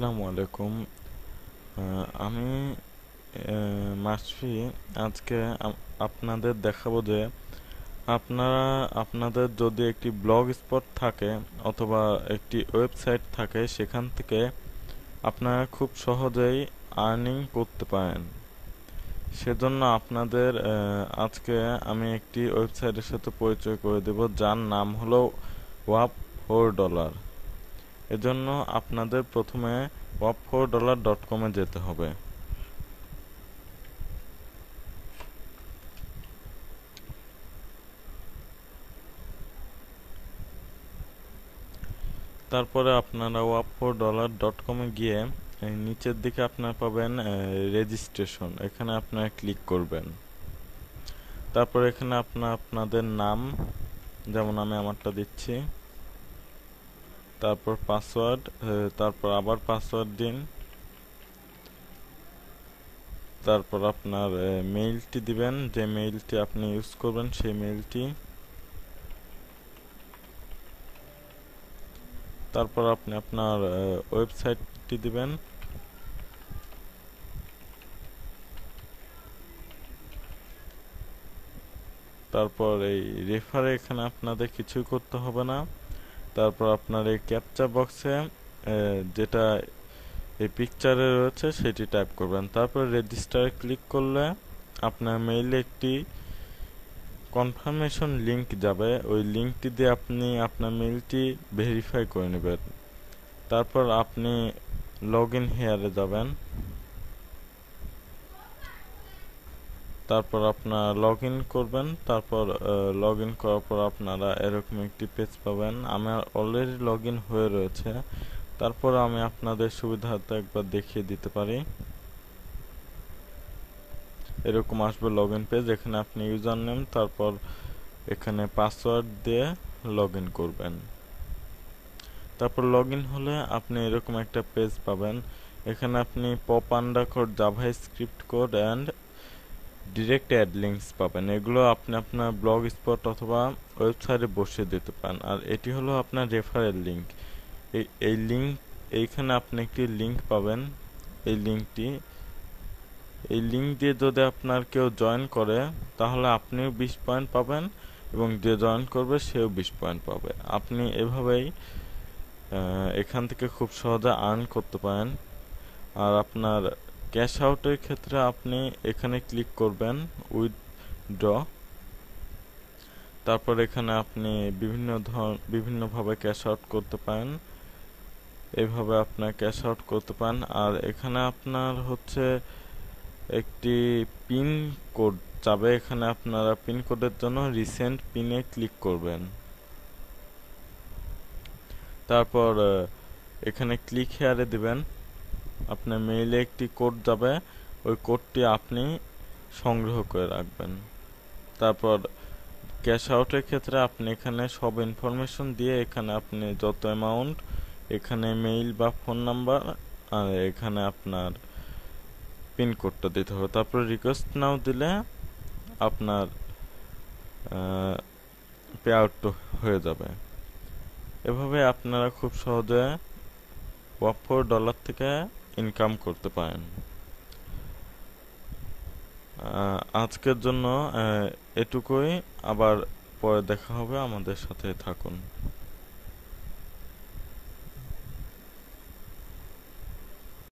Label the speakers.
Speaker 1: আসসালামু আলাইকুম। আমি মাসফি। আজকে আপনাদের দেখাবো যে আপনারা আপনাদের যদি একটি ব্লগ স্পট থাকে অথবা একটি ওয়েবসাইট থাকে, সেখান থেকে আপনারা খুব সহজেই আর্নিং করতে পারেন। সেজন্য আপনাদের আজকে আমি একটি ওয়েবসাইটের সাথে পরিচয় করে দেব, যার নাম হলো ওয়াপ4ডলার। এজন্য আপনাদের প্রথমে wap4dollar.com এ যেতে হবে। তারপরে আপনারা wap4dollar.com এ গিয়ে এই নিচের দিকে আপনারা পাবেন রেজিস্ট্রেশন। এখানে আপনারা ক্লিক করবেন। তারপর এখানে আপনাদের নাম, যেমন আমি আমারটা দিচ্ছি, তারপর পাসওয়ার্ড, তারপর আবার পাসওয়ার্ড দিন, তারপর আপনার মেইলটি দিবেন, যে মেইলটি আপনি ইউজ করবেন সেই মেইলটি। তারপর আপনি আপনার ওয়েবসাইটটি দিবেন। তারপর এই রেফারে এখানে আপনাদের কিছুই করতে হবে না। তারপর আপনার এই ক্যাপচা বক্সে যেটা এই পিকচারে রয়েছে সেটি টাইপ করবেন। তারপর রেজিস্টারে ক্লিক করলে আপনার মেইলে একটি কনফার্মেশন লিংক যাবে। ওই লিংকটি দিয়ে আপনি আপনার মেইলটি ভেরিফাই করে নেবেন। তারপর আপনি লগ ইন হেয়ারে যাবেন। তারপর আপনারা লগ ইন করবেন। তারপর লগ ইন করার পর আপনারা এরকম একটি পেজ পাবেন। আমার অলরেডি লগ ইন হয়ে রয়েছে। তারপর আমি আপনাদের সুবিধার্থে একবার দেখিয়ে দিতে পারি। এরকম আসবে লগ ইন পেজ। এখানে আপনি ইউজার নেম, তারপর এখানে পাসওয়ার্ড দিয়ে লগ ইন করবেন। তারপর লগ ইন হলে আপনি এরকম একটা পেজ পাবেন। এখানে আপনি pop_java_script code and direct ad links পাবেন। এগুলো আপনি আপনার ব্লগ স্পট অথবা ওয়েবসাইটে বসিয়ে দিতে পারেন। আর এটি হলো আপনার রেফারেল লিঙ্ক। এই লিঙ্ক, এইখানে আপনি একটি লিঙ্ক পাবেন। এই লিঙ্ক দিয়ে যদি আপনার কেউ জয়েন করে, তাহলে আপনিও 20 পয়েন্ট পাবেন এবং যে জয়েন করবে সেও 20 পয়েন্ট পাবে। আপনি এভাবেই এখান থেকে খুব সহজে আর্ন করতে পারেন। আর আপনার ক্যাশ আউটের ক্ষেত্রে আপনি এখানে ক্লিক করবেন উইথড্র। তারপর এখানে আপনি বিভিন্নভাবে ক্যাশ আউট করতে পারেন। এইভাবে আপনার ক্যাশ আউট করতে পারেন। আর এখানে আপনার হচ্ছে একটি পিন কোড চাবে। এখানে আপনারা পিন কোডের জন্য রিসেন্ট পিনে ক্লিক করবেন। তারপর এখানে ক্লিক হেয়ারে দিবেন। আপনার মেইলে একটি কোড যাবে, ওই কোডটি আপনি সংগ্রহ করে রাখবেন। তারপর ক্যাশ আউটের ক্ষেত্রে আপনি এখানে সব ইনফরমেশন দিয়ে এখানে আপনি যত অ্যামাউন্ট, এখানে মেইল বা ফোন নাম্বার, আর এখানে আপনার পিন কোডটা দিতে হবে। তারপর রিকোয়েস্ট নাও দিলে আপনার পে আউট হয়ে যাবে। এভাবে আপনারা খুব সহজে wap4dollar থেকে ইনকাম করতে পারেন। আজকের জন্য এটুকুই। আবার পরে দেখা হবে। আমাদের সাথে থাকুন।